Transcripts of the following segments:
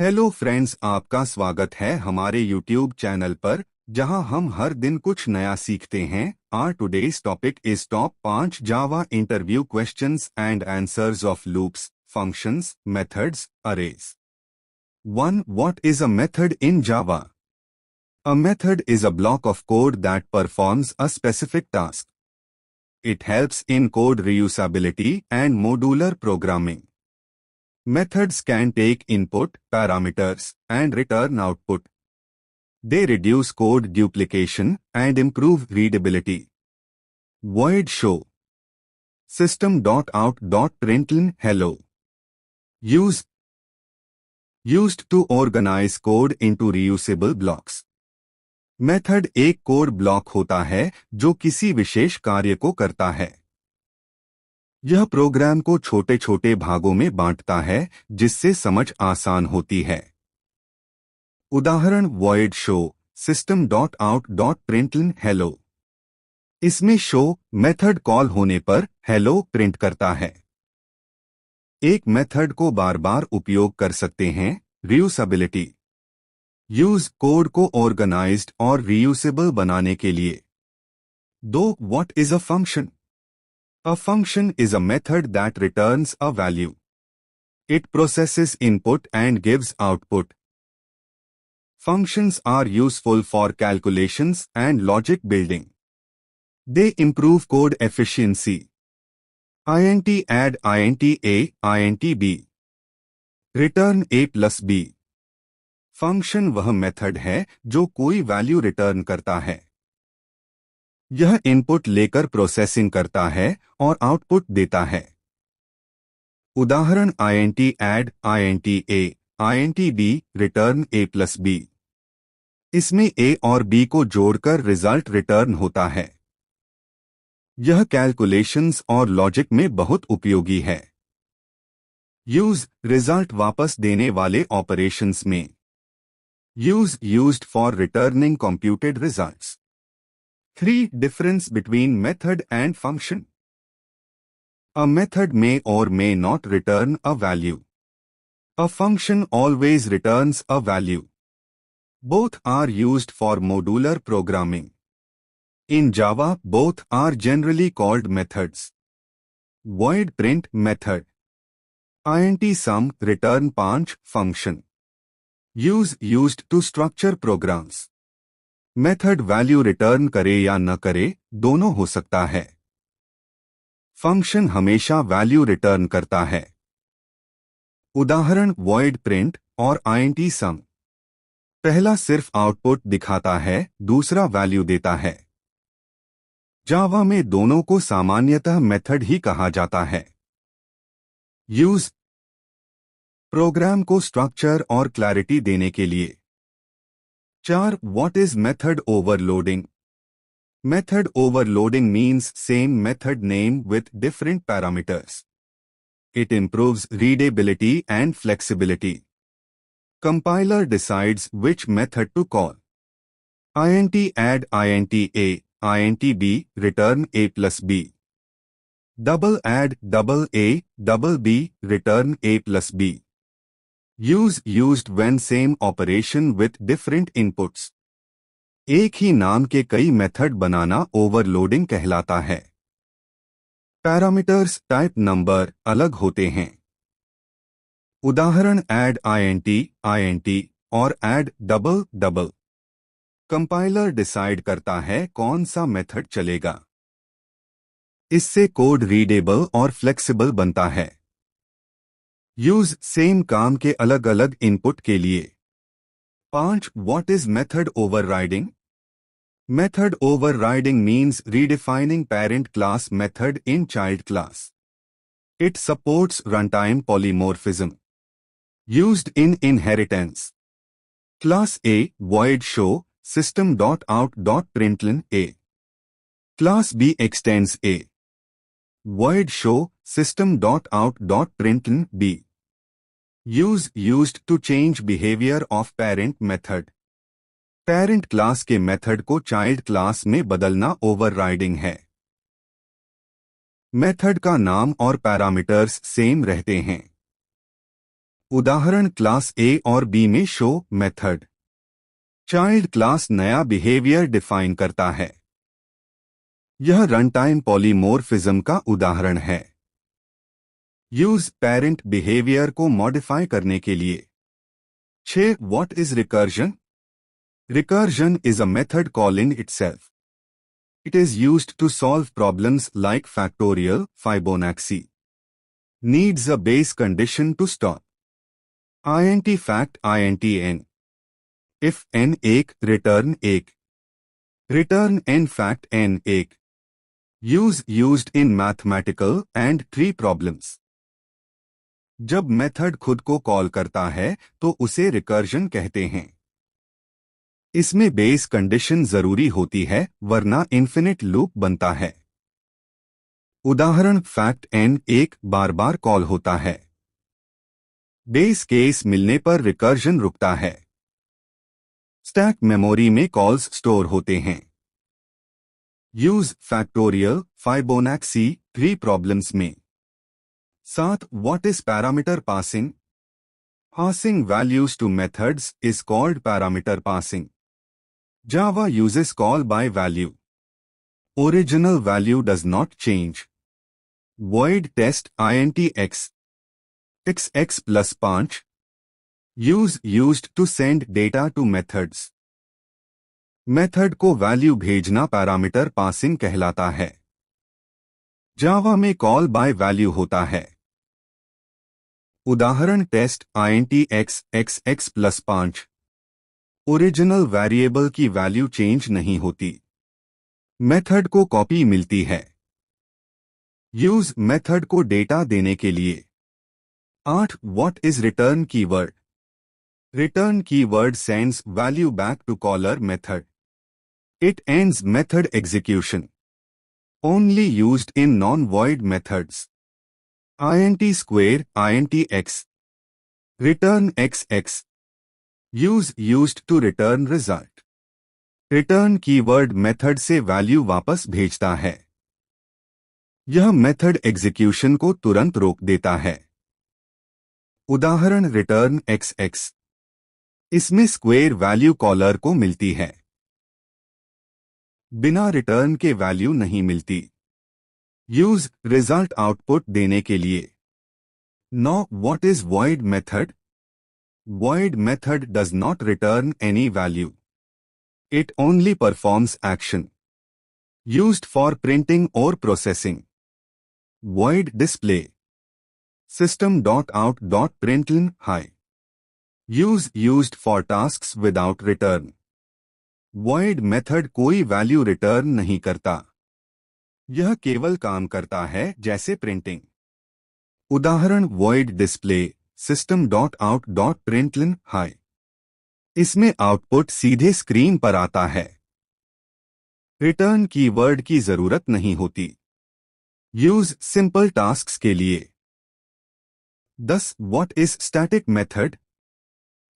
Hello friends, आपका स्वागत है हमारे यूट्यूब चैनल पर जहां हम हर दिन कुछ नया सीखते हैं। Our today's topic is top 5 Java interview questions and answers of loops, functions, methods, arrays. 1. What is a method in Java? A method is a block of code that performs a specific task. It helps in code reusability and modular programming. Methods can take input, parameters, and return output. They reduce code duplication and improve readability. Void show. System.out.println hello. Use. Used to organize code into reusable blocks. Method एक code block होता है जो किसी विशेष कार्य को करता है। यह प्रोग्राम को छोटे छोटे भागों में बांटता है जिससे समझ आसान होती है। उदाहरण void show system.out.println hello। इसमें शो मेथड कॉल होने पर हेलो प्रिंट करता है। एक मेथड को बार बार उपयोग कर सकते हैं। रियूसेबिलिटी। यूज कोड को ऑर्गेनाइज्ड और रीयूसेबल बनाने के लिए। 2. What is a function? A function is a method that returns a value. It processes input and gives output. Functions are useful for calculations and logic building. They improve code efficiency. int add int a, int b. Return a plus b. Function वह method है जो कोई value return करता है। यह input लेकर processing करता है और आउटपुट देता है। उदाहरण int add int a, int b, return a plus b। इसमें a और b को जोड़कर रिजल्ट रिटर्न होता है। यह कैलकुलेशंस और लॉजिक में बहुत उपयोगी है। यूज रिजल्ट वापस देने वाले ऑपरेशंस में। Use used for returning computed results. 3. Difference between method and function. A method may or may not return a value. A function always returns a value. Both are used for modular programming. In Java, both are generally called methods. Void print method. int sum return punch function. Use used to structure programs. Method value return करे या न करे, दोनों हो सकता है। Function हमेशा value return करता है। उदाहरण void print और int sum। पहला सिर्फ आउटपुट दिखाता है, दूसरा वैल्यू देता है। जावा में दोनों को सामान्यतः मेथड ही कहा जाता है। यूज प्रोग्राम को स्ट्रक्चर और क्लैरिटी देने के लिए। 4. What is method overloading? Method overloading means same method name with different parameters. It improves readability and flexibility. Compiler decides which method to call. int add int a, int b, return a plus b. Double add double a, double b, return a plus b. Use used when same operation with different inputs. एक ही नाम के कई method बनाना overloading कहलाता है। Parameters type number अलग होते हैं। उदाहरण ऐड int और add double double. Compiler decide करता है कौन सा मेथड चलेगा। इससे कोड रीडेबल और फ्लेक्सिबल बनता है। यूज सेम काम के अलग अलग इनपुट के लिए। 5. What is method overriding? Method overriding means redefining parent class method in child class. It supports runtime polymorphism. Used in inheritance. Class A void show system.out.println a. Class B extends A. Void show system.out.println b. Use used to change behavior of parent method. Parent class के method को child class में बदलना overriding है। Method का नाम और parameters same रहते हैं। उदाहरण क्लास ए और बी में शो मेथड। चाइल्ड क्लास नया बिहेवियर डिफाइन करता है। यह रनटाइम पॉलीमोर्फिज्म का उदाहरण है। यूज पेरेंट बिहेवियर को मॉडिफाई करने के लिए। 6. What is recursion? Recursion is a method calling itself. It is used to solve problems like factorial, Fibonacci. Needs a base condition to stop. int fact int n. If n 1, return 1. Return n fact n 1. Use used in mathematical and tree problems. जब method खुद को call करता है तो उसे recursion कहते हैं। इसमें बेस कंडीशन जरूरी होती है वरना इन्फिनिट लूप बनता है। उदाहरण फैक्ट n 1 बार बार कॉल होता है। बेस केस मिलने पर रिकर्जन रुकता है। स्टैक मेमोरी में कॉल्स स्टोर होते हैं। यूज फैक्टोरियल, फाइबोनैक्सी, ट्री प्रॉब्लम्स में। 7. What is parameter passing? Passing values to methods is called parameter passing. Java uses call by value. Original value does not change. Void test int x. X plus punch. Use used to send data to methods. Method को value भेजना parameter passing कहलाता है। जावा में call by value होता है। उदाहरण test int x plus 5। Original variable की value change नहीं होती। मेथड को कॉपी मिलती है। यूज मेथड को डेटा देने के लिए। 8. What is return keyword? Return keyword sends value back to caller method. It ends method execution. Only used in non void methods. int square int x. Return x. Use used to return result. Return keyword method से value वापस भेजता है। यह method execution को तुरंत रोक देता है। उदाहरण रिटर्न x। इसमें स्क्वेयर वैल्यू कॉलर को मिलती है। बिना रिटर्न के वैल्यू नहीं मिलती। यूज रिजल्ट आउटपुट देने के लिए। 9. What is void method? Void method does not return any value. It only performs action. Used for printing or processing. Void display. System.out.println hi. Use used for tasks without return. Void method कोई value return नहीं करता। यह केवल काम करता है जैसे printing. उदाहरण void display system.out.println hi. इसमें आउटपुट सीधे स्क्रीन पर आता है। रिटर्न कीवर्ड की जरूरत नहीं होती। यूज सिंपल टास्क्स के लिए। 10. What is static method?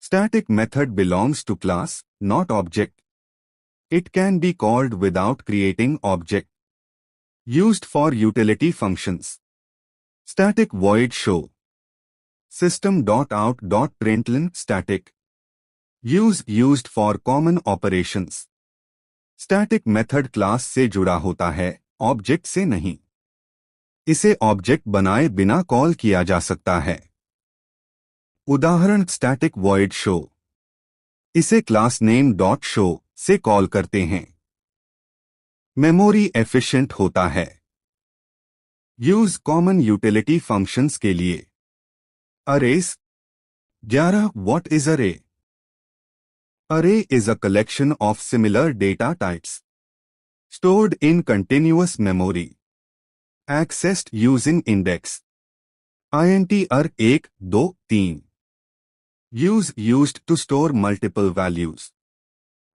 Static method belongs to class, not object. It can be called without creating object. Used for utility functions. Static void show. System.out.println static. Use used for common operations. Static method class से जुड़ा होता है, object से नहीं। इसे object बनाए बिना call किया जा सकता है। उदाहरण स्टैटिक वॉइड शो। इसे क्लास नेम डॉट शो से कॉल करते हैं। मेमोरी एफिशिएंट होता है। यूज कॉमन यूटिलिटी फंक्शंस के लिए। Arrays. 11. What is array? Array is a collection of similar data types stored in continuous memory, accessed using index. int array 1, 2, 3. Use used to store multiple values.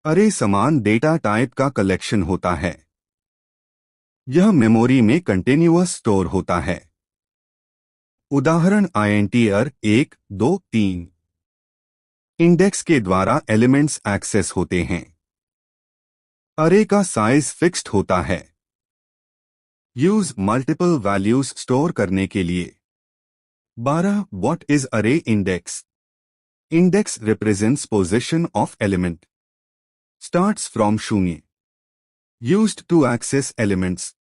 Array समान data type का collection होता है। यह memory में continuous store होता है। उदाहरण int array 1, 2, 3। Index के द्वारा एलिमेंट्स एक्सेस होते हैं। अरे का साइज फिक्स्ड होता है। यूज मल्टीपल वैल्यूज स्टोर करने के लिए। 12. What is array index? Index represents position of element. Starts from शून्य. Used to access elements.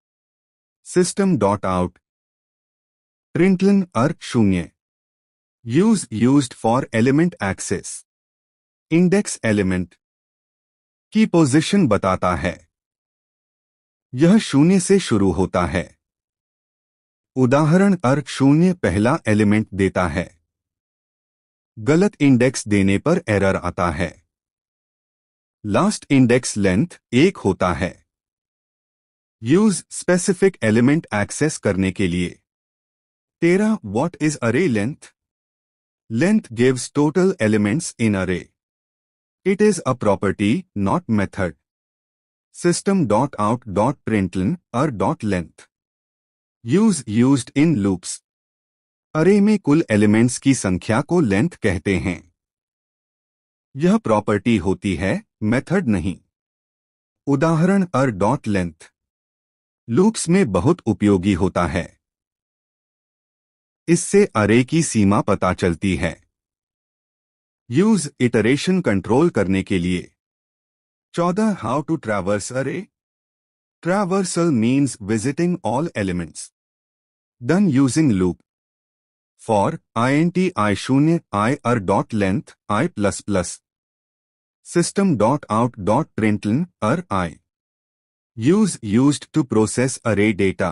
System.out. Println अर्थ शून्य. Use used for element access. Index element की पोजीशन बताता है. यह शून्य से शुरू होता है. उदाहरण अर्थ शून्य पहला एलिमेंट देता है. गलत इंडेक्स देने पर एरर आता है. लास्ट इंडेक्स लेंथ 1 होता है. यूज स्पेसिफिक एलिमेंट एक्सेस करने के लिए. 13. What is array length? Length gives total elements in array. It is a property not method. System.out.println ar.length. Use used in loops. Array में कुल elements की संख्या को लेंथ कहते हैं. यह प्रॉपर्टी होती है, मेथड नहीं. उदाहरण ar.length लूप्स में बहुत उपयोगी होता है. इससे अरे की सीमा पता चलती है. यूज इटरेशन कंट्रोल करने के लिए. 14. हाउ टू ट्रैवर्स अरे? Traversal means visiting all elements. Done using loop. For int i0 I ar.length I++. System.out.println ar I. Use used to process array data.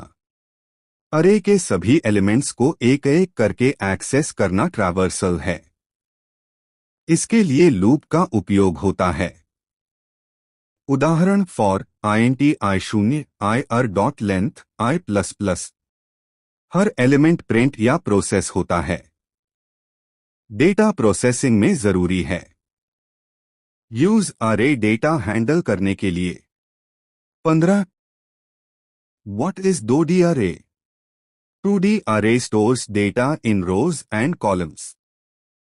अरे के सभी एलिमेंट्स को एक एक करके एक्सेस करना ट्रैवर्सल है. इसके लिए लूप का उपयोग होता है. उदाहरण for int i0 I ar.length I++. हर एलिमेंट प्रिंट या प्रोसेस होता है. डेटा प्रोसेसिंग में जरूरी है. यूज अरे डेटा हैंडल करने के लिए. 15. What is 2D array? 2D array stores data in rows and columns.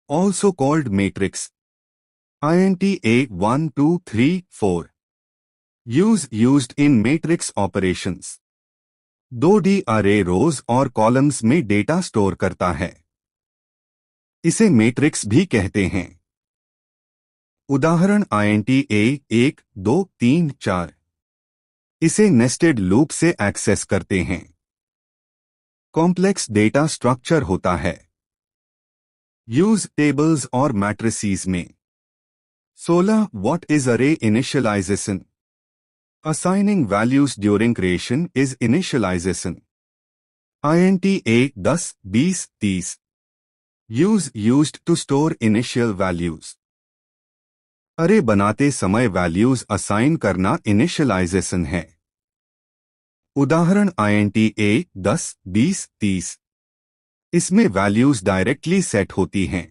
Also called matrix. int a1 2 3 4. Use used in matrix operations. 2D array रोज और कॉलम्स में डेटा स्टोर करता है. इसे मैट्रिक्स भी कहते हैं. उदाहरण int a1 2 3 4. इसे नेस्टेड लूप से एक्सेस करते हैं. कॉम्प्लेक्स डेटा स्ट्रक्चर होता है. यूज टेबल्स और मैट्रिसेस में. 16. व्हाट इज अरे initialisation? Assigning values during creation is initialization. int a10 20 30. Use used to store initial values. अरे बनाते समय वैल्यूज असाइन करना इनिशियलाइजेशन है. उदाहरण int a10 20 30. इसमें वैल्यूज डायरेक्टली सेट होती हैं.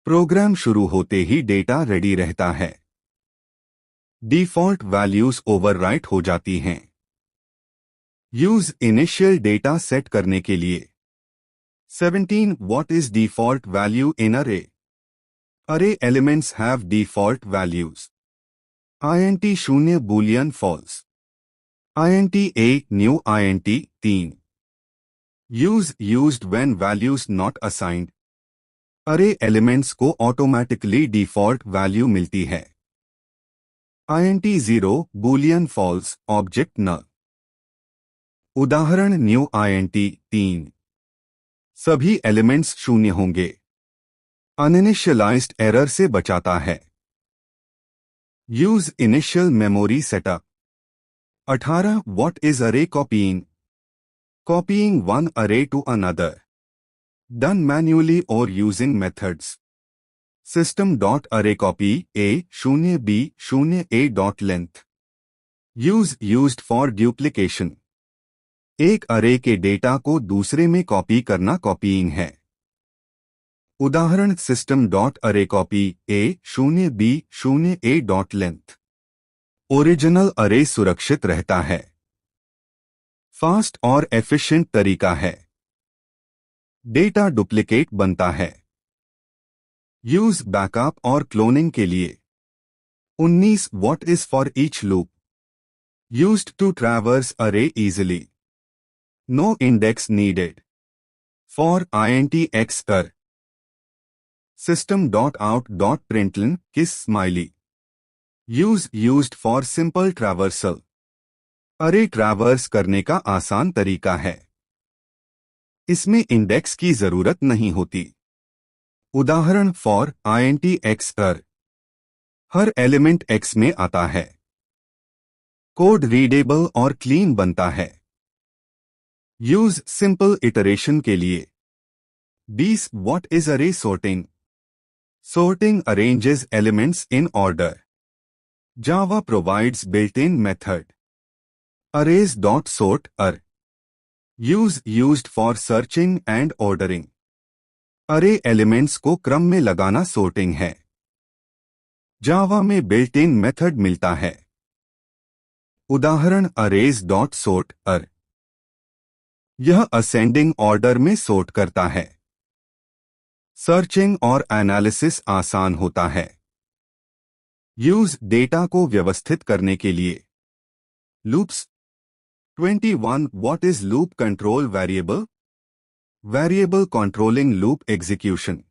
प्रोग्राम शुरू होते ही डेटा रेडी रहता है. डिफॉल्ट वैल्यूज ओवरराइट हो जाती हैं. यूज इनिशियल डेटा सेट करने के लिए. 17. What is default value in array? Array elements have default values. int 0 boolean false. int a new int 3. Use used when values not assigned. Array elements को automatically default value मिलती है. int 0 boolean false object न. उदाहरण new int 3. सभी elements शून्य होंगे. अनइनिशियलाइज्ड error से बचाता है. Use initial memory setup. 18. What is अरे कॉपीइंग? कॉपीइंग वन अरे टू अनदर. डन मैन्युअली और using methods. System.arrayCopy a0 b0 a.length. Use used for duplication. एक अरे के डेटा को दूसरे में कॉपी करना कॉपीइंग है. उदाहरण System.arrayCopy a0 b0 a.length. Original अरे सुरक्षित रहता है. फास्ट और एफिशिएंट तरीका है. डेटा डुप्लीकेट बनता है. यूज बैकअप और क्लोनिंग के लिए. 19. What is for each loop? Used to traverse array easily. No index needed. for int xer system.out.println kiss smiley used for simple traversal अरे ट्रैवर्स करने का आसान तरीका है। इसमें इंडेक्स की जरूरत नहीं होती। उदाहरण फॉर int xer हर एलिमेंट x में आता है। कोड रीडेबल और क्लीन बनता है। यूज सिंपल इटरेशन के लिए 20 व्हाट इज अरे sorting sorting arranges elements in order Java provides built-in method arrays.sort ar use used for searching and ordering अरे एलिमेंट्स को क्रम में लगाना sorting है। जावा में built-in मेथड मिलता है। उदाहरण arrays.sort ar यह असेंडिंग ऑर्डर में सोर्ट करता है। सर्चिंग और एनालिसिस आसान होता है। यूज डेटा को व्यवस्थित करने के लिए loops 21 what is loop control variable variable controlling loop execution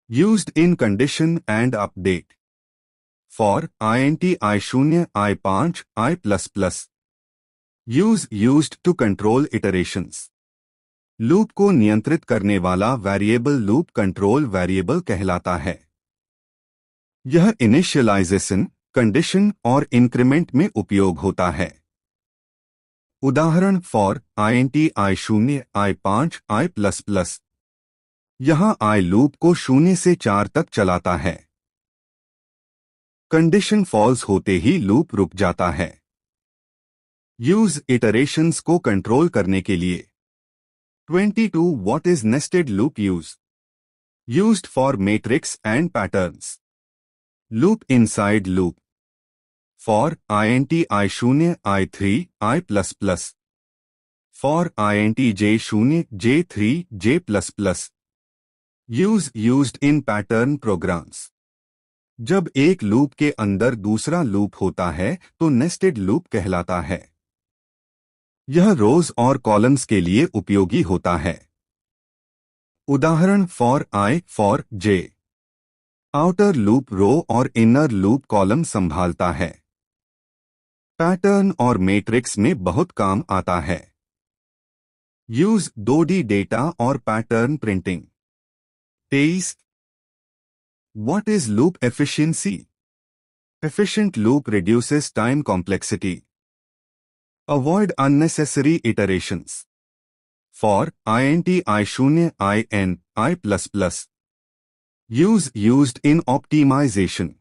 used in condition and update for int i0 i5 i++ use used to control iterations loop को नियंत्रित करने वाला वेरिएबल लूप कंट्रोल वेरिएबल कहलाता है। यह इनिशियलाइजेशन, कंडीशन और increment में उपयोग होता है। उदाहरण for int i0 i5 i++ यहां i लूप को 0 से 4 तक चलाता है। कंडीशन फॉल्स होते ही लूप रुक जाता है। यूज इटरेशंस को कंट्रोल करने के लिए 22 what is nested loop used for matrix and patterns loop inside loop for int i0 i3 i++ for int j0 j3 j++ use used in pattern programs जब एक loop के अंदर दूसरा loop होता है तो नेस्टेड लूप कहलाता है। यह रोज और कॉलम्स के लिए उपयोगी होता है। उदाहरण for i for j outer loop row और इनर लूप कॉलम संभालता है। पैटर्न और मैट्रिक्स में बहुत काम आता है। यूज 2D डेटा और pattern printing 23 what is loop efficiency efficient loop reduces time complexity Avoid unnecessary iterations. For int i0 in i++ use used in optimization.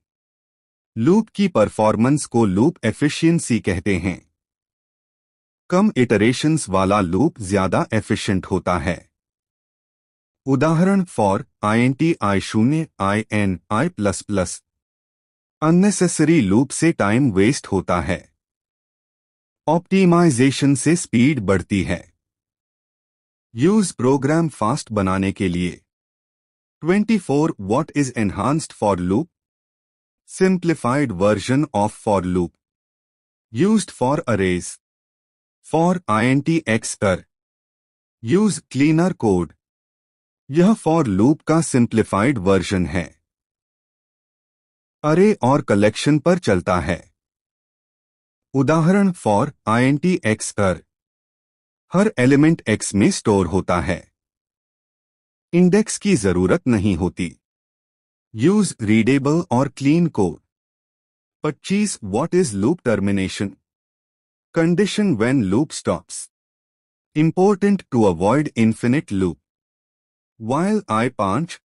Loop की परफॉर्मेंस को लूप एफिशिएंसी कहते हैं। कम इटरेशंस वाला loop ज्यादा efficient होता है। उदाहरण for int i0 in i++ unnecessary loop से टाइम वेस्ट होता है। ऑप्टिमाइजेशन से स्पीड बढ़ती है। यूज प्रोग्राम फास्ट बनाने के लिए 24 what is enhanced for loop simplified version of for loop used for arrays for int xer use cleaner code यह फॉर लूप का सिंप्लीफाइड वर्जन है। अरे और कलेक्शन पर चलता है। उदाहरण फॉर int xer हर एलिमेंट x में स्टोर होता है। इंडेक्स की जरूरत नहीं होती। यूज रीडेबल और clean code 25 what is loop termination condition when loop stops important to avoid infinite loop while i5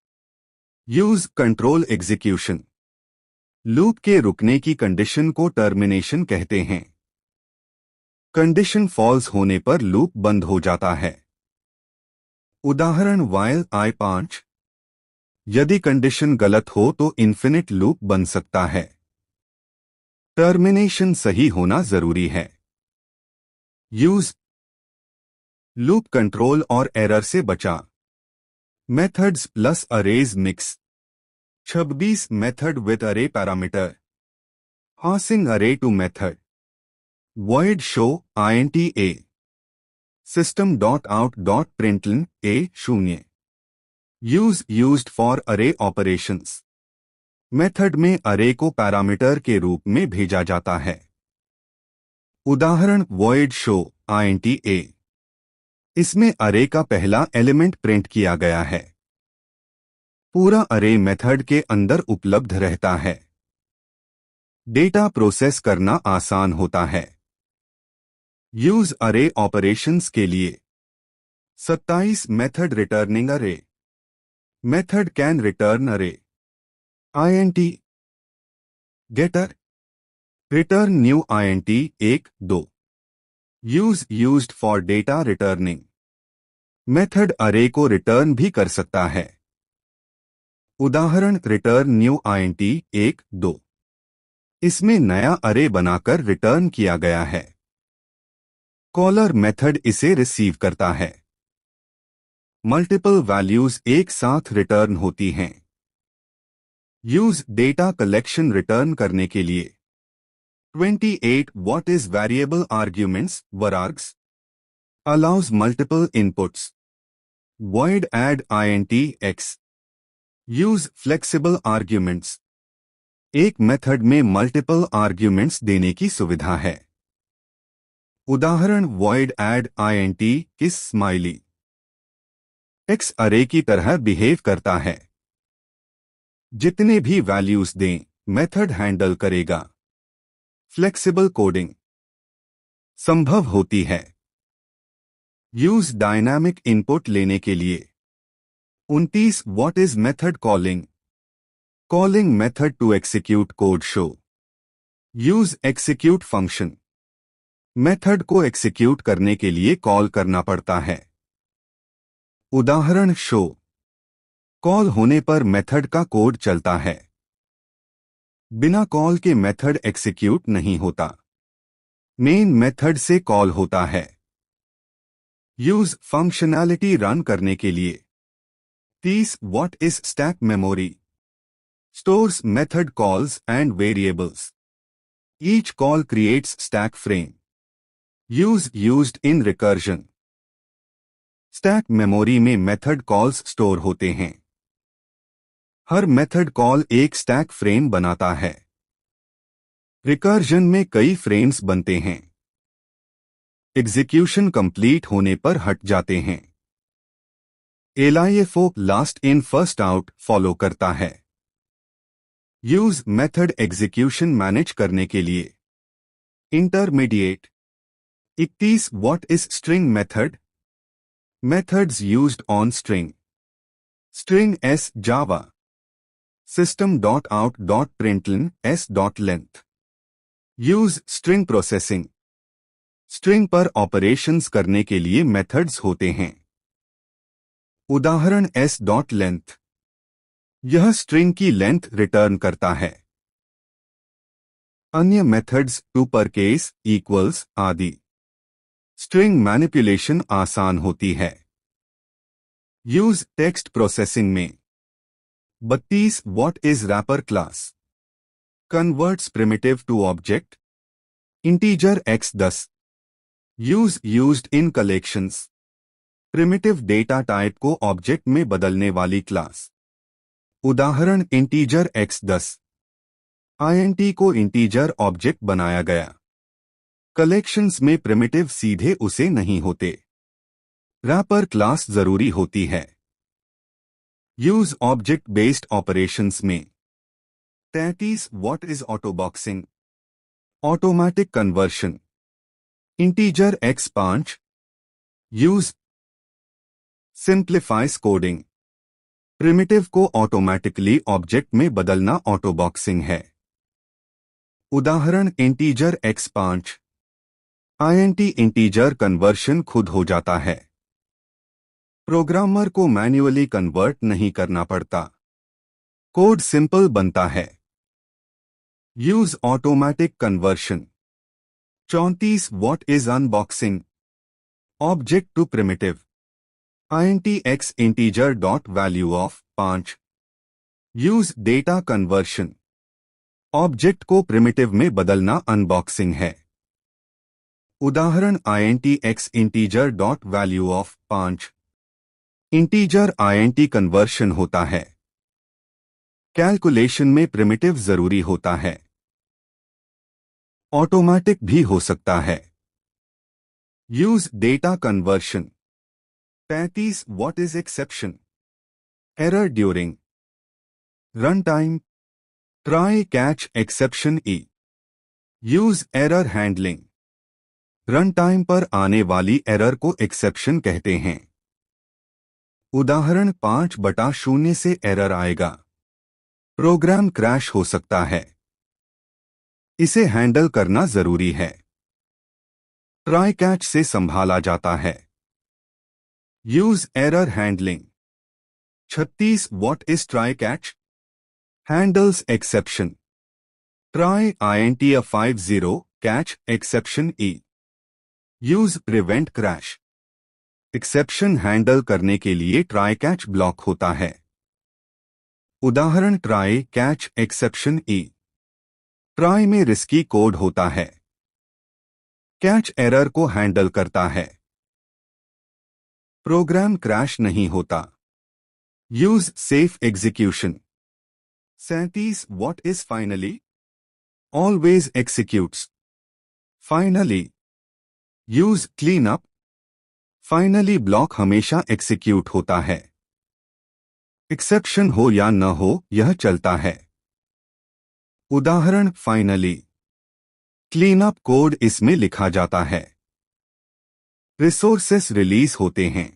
use control execution loop के रुकने की कंडीशन को टर्मिनेशन कहते हैं। कंडीशन फॉल्स होने पर लूप बंद हो जाता है। उदाहरण व्हाइल i5 यदि कंडीशन गलत हो तो इन्फिनिट लूप बन सकता है। टर्मिनेशन सही होना जरूरी है। यूज लूप कंट्रोल और एरर से बचा methods plus arrays mix 26 method with array parameter passing array to method void show int a system.out.println a 0 use used for array operations. Method में अरे को पैरामीटर के रूप में भेजा जाता है। उदाहरण void show int a। इसमें अरे का पहला एलिमेंट प्रिंट किया गया है। पूरा अरे मेथड के अंदर उपलब्ध रहता है। डेटा प्रोसेस करना आसान होता है। यूज अरे ऑपरेशंस के लिए 27 मेथड रिटर्निंग अरे। मेथड कैन रिटर्न अरे int getter return new int 1 2 use used for data returning। Method अरे को रिटर्न भी कर सकता है। उदाहरण रिटर्न न्यू int 1 2। इसमें नया अरे बनाकर रिटर्न किया गया है। कॉलर मेथड इसे रिसीव करता है। मल्टीपल वैल्यूज एक साथ रिटर्न होती हैं। यूज डेटा कलेक्शन रिटर्न करने के लिए 28 what is variable arguments varargs allows multiple inputs। void add int x use flexible arguments। एक मेथड में मल्टीपल आर्ग्यूमेंट्स देने की सुविधा है। उदाहरण void add int किस स्माइली। x अरे की तरह बिहेव करता है। जितने भी वैल्यूज दें मेथड हैंडल करेगा। फ्लेक्सिबल कोडिंग संभव होती है। यूज डायनामिक इनपुट लेने के लिए 29 what is method calling method to execute code show. Use execute function method को एक्सिक्यूट करने के लिए कॉल करना पड़ता है। उदाहरण शो कॉल होने पर मेथड का कोड चलता है। बिना कॉल के मेथड एक्सिक्यूट नहीं होता। मेन मेथड से कॉल होता है। यूज फंक्शनैलिटी रन करने के लिए 30 what is stack memory stores method calls and variables. Each call creates stack frame. Use used in recursion stack memory में मेथड कॉल्स स्टोर होते हैं। हर मेथड कॉल एक स्टैक फ्रेम बनाता है। रिकर्जन में कई फ्रेम्स बनते हैं। एग्जीक्यूशन कंप्लीट होने पर हट जाते हैं। LIFO last in first out follow करता है। यूज मेथड एग्जीक्यूशन मैनेज करने के लिए intermediate 31 what is string methods used on string s Java system.out.println s.length use string processing string पर ऑपरेशंस करने के लिए मेथड्स होते हैं। उदाहरण s.length यह स्ट्रिंग की लेंथ रिटर्न करता है। अन्य मेथड्स uppercase इक्वल्स आदि। स्ट्रिंग मैनिपुलेशन आसान होती है। यूज टेक्स्ट प्रोसेसिंग में 32 what is wrapper class converts primitive to object integer x 10 use used in collections primitive data type को ऑब्जेक्ट में बदलने वाली क्लास। उदाहरण इंटीजर x 10 int को इंटीजर ऑब्जेक्ट बनाया गया। कलेक्शंस में प्रिमिटिव सीधे उसे नहीं होते। रैपर क्लास जरूरी होती है। यूज ऑब्जेक्ट बेस्ड ऑपरेशंस में 33 what is autoboxing automatic conversion integer x 5 use simplifies coding primitive को ऑटोमेटिकली ऑब्जेक्ट में बदलना ऑटोबॉक्सिंग है। उदाहरण integer x 5 int integer conversion खुद हो जाता है। प्रोग्रामर को मैन्युअली कन्वर्ट नहीं करना पड़ता। कोड सिंपल बनता है। Use automatic conversion 34 what is unboxing object to primitive int x integer dot value of 5 use data conversion object को प्रिमिटिव में बदलना अनबॉक्सिंग है। उदाहरण int x integer dot value of 5। Integer int conversion होता है। Calculation में primitive जरूरी होता है। ऑटोमेटिक भी हो सकता है। Use data conversion. 35 what is exception? Error during run time. Try catch exception E. Use error handling. Run time पर आने वाली एरर को एक्सेप्शन कहते हैं। उदाहरण 5/0 से एरर आएगा। प्रोग्राम क्रैश हो सकता है। इसे हैंडल करना जरूरी है। ट्राई कैच से संभाला जाता है। Use error handling. 36 what is try catch? Handles exception. Try int a 50 catch exception E. Use prevent crash. Exception handle करने के लिए ट्राई कैच ब्लॉक होता है। उदाहरण ट्राई कैच एक्सेप्शन ई। ट्राई में रिस्की कोड होता है। कैच एरर को हैंडल करता है। प्रोग्राम क्रैश नहीं होता। Use safe execution. 37 what is finally? Always executes. Finally. Use clean up. Finally block हमेशा एक्सिक्यूट होता है। एक्सेप्शन हो या न हो यह चलता है। उदाहरण फाइनली। क्लीन अप कोड इसमें लिखा जाता है। रिसोर्सेस रिलीज होते हैं।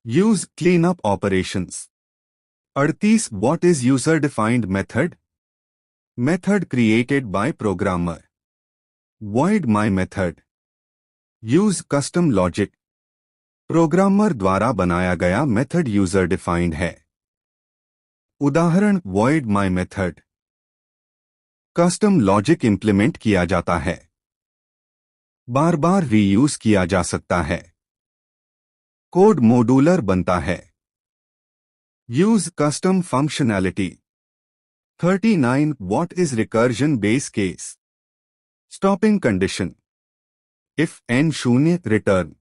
Use clean up operations. 38 what is user defined method? Method created by programmer. Void my method. Use custom logic. Programmer द्वारा बनाया गया मेथड यूजर डिफाइंड है। उदाहरण void my method. Custom logic implement किया जाता है। बार बार रीयूज किया जा सकता है। कोड मॉड्यूलर बनता है। Use custom functionality. 39 what is recursion base case? Stopping condition. If n शून्य return.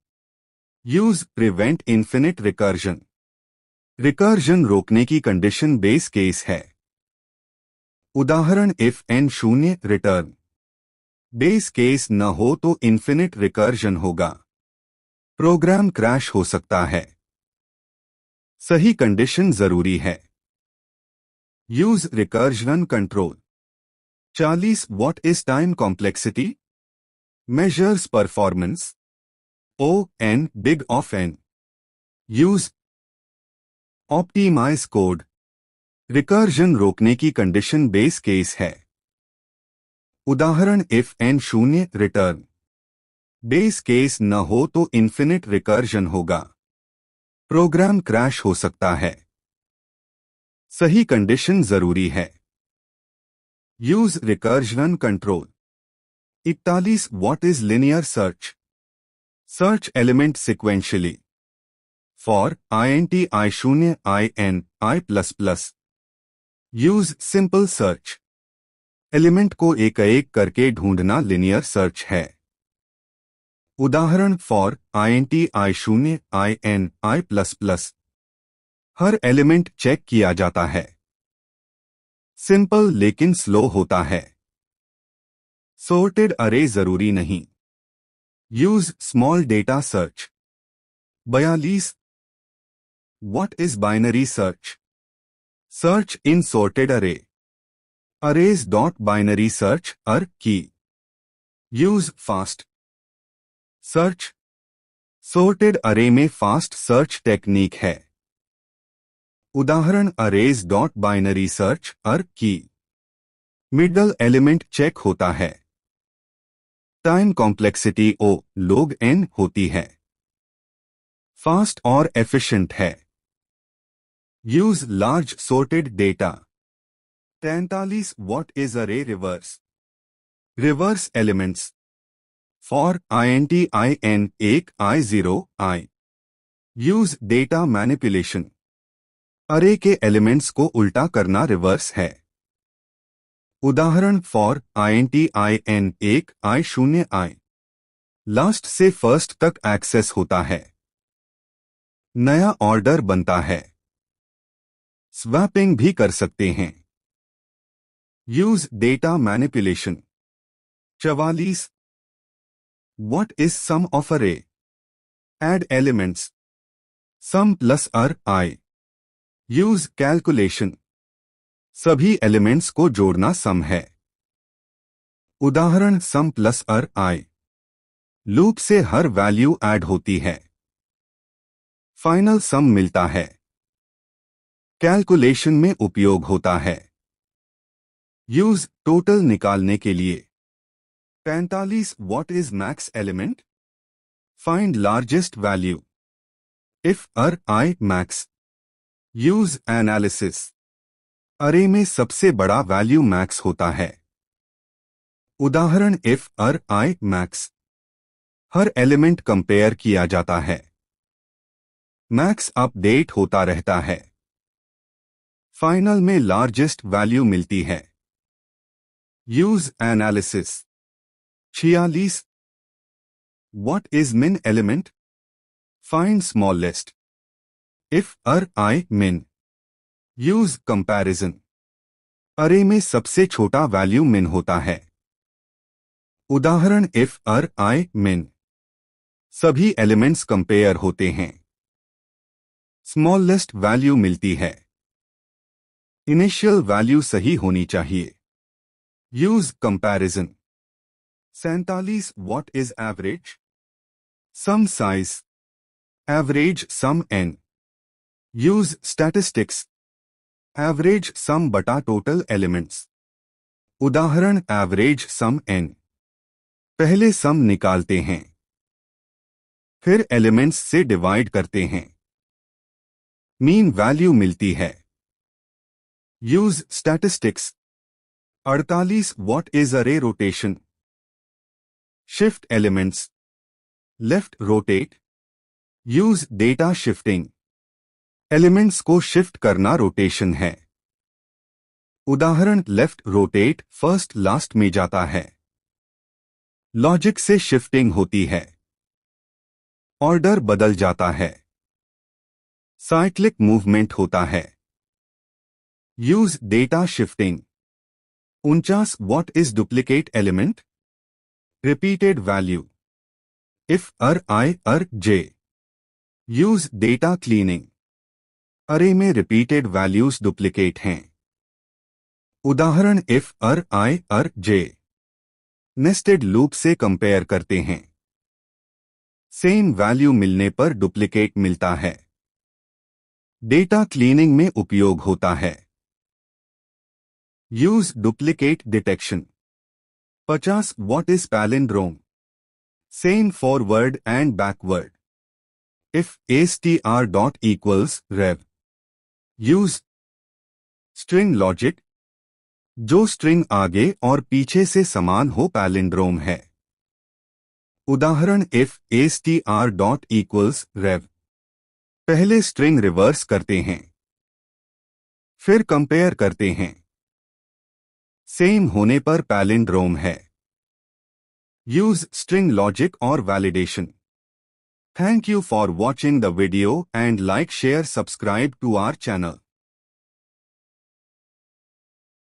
Use prevent infinite recursion. Recursion रोकने की कंडीशन बेस केस है। उदाहरण इफ n शून्य रिटर्न। बेस केस न हो तो इन्फिनिट रिकर्जन होगा। प्रोग्राम क्रैश हो सकता है। सही कंडीशन जरूरी है। Use recursion control. 40 what is time complexity? Measures performance. O n big of n। Use optimise code. Recursion रोकने की कंडीशन बेस केस है। उदाहरण इफ n शून्य रिटर्न। बेस केस न हो तो इन्फिनिट रिकर्जन होगा। प्रोग्राम क्रैश हो सकता है। सही कंडीशन जरूरी है। Use recursion control. 41 what is linear search? Search element sequentially. For int I शून्य I n I++। Use simple search. Element को एक एक करके ढूंढना लिनियर सर्च है। उदाहरण फॉर int I शून्य I n I++। हर एलिमेंट चेक किया जाता है। सिंपल लेकिन स्लो होता है। सॉर्टेड अरे जरूरी नहीं। Use small data search. 42 what is binary search? Search in sorted अरे। अरेज डॉट बाइनरी सर्च अर की। Use fast search. सॉर्टेड अरे में फास्ट सर्च टेक्निक है। उदाहरण अरेज डॉट बाइनरी सर्च अर की। मिडल एलिमेंट चेक होता है। Time complexity O log n होती है। फास्ट और एफिशिएंट है। Use large sorted data. 43 what is array reverse? Reverse elements. For int I n 1 I0 I। Use data manipulation. Array के elements को उल्टा करना रिवर्स है। उदाहरण for int I n 1 I शून्य I। लास्ट से फर्स्ट तक एक्सेस होता है। नया ऑर्डर बनता है। स्वैपिंग भी कर सकते हैं। Use data manipulation. 44 what is sum of array? Add elements. Sum plus अर आई। Use calculation. सभी एलिमेंट्स को जोड़ना सम है। उदाहरण सम प्लस अर आई। लूप से हर वैल्यू ऐड होती है। फाइनल सम मिलता है। कैलकुलेशन में उपयोग होता है। यूज टोटल निकालने के लिए। 45 what is max element? Find largest value. If arr i max. Use analysis. Array में सबसे बड़ा वैल्यू मैक्स होता है। उदाहरण इफ अर आई मैक्स। हर एलिमेंट कंपेयर किया जाता है। मैक्स अपडेट होता रहता है। फाइनल में लार्जेस्ट वैल्यू मिलती है। Use analysis. 46 व्हाट इज मिन element? Find smallest. If arr आई मिन। Use comparison. अरे में सबसे छोटा वैल्यू मिन होता है। उदाहरण इफ अर आई मिन। सभी एलिमेंट्स कंपेयर होते हैं। स्मॉलेस्ट वैल्यू मिलती है। इनिशियल वैल्यू सही होनी चाहिए। Use comparison. 47 what is average? Sum size. Average sum N. Use statistics. Average sum बटा टोटल एलिमेंट्स। उदाहरण एवरेज सम एन। पहले सम निकालते हैं, फिर एलिमेंट्स से डिवाइड करते हैं। मीन वैल्यू मिलती है। Use statistics. 48 what is array rotation? Shift elements. Left rotate. Use data shifting. Elements को शिफ्ट करना रोटेशन है। उदाहरण लेफ्ट रोटेट फर्स्ट लास्ट में जाता है। लॉजिक से शिफ्टिंग होती है। ऑर्डर बदल जाता है। साइक्लिक मूवमेंट होता है। Use data shifting. 49 what is duplicate element? Repeated value. If arr i arr j. Use data cleaning. Array में रिपीटेड वैल्यूज डुप्लीकेट हैं। उदाहरण if arr i arr j. Nested loop से compare करते हैं। Same value मिलने पर duplicate मिलता है। डेटा क्लीनिंग में उपयोग होता है। Use duplicate detection. 50 what is palindrome? Same forward and backward. If str dot equals rev। Use string logic. जो स्ट्रिंग आगे और पीछे से समान हो पैलिंड्रोम है। उदाहरण if str dot equals rev। पहले स्ट्रिंग रिवर्स करते हैं, फिर कंपेयर करते हैं। सेम होने पर पैलिंड्रोम है। यूज स्ट्रिंग लॉजिक और validation. Thank you for watching the video and like share subscribe to our channel.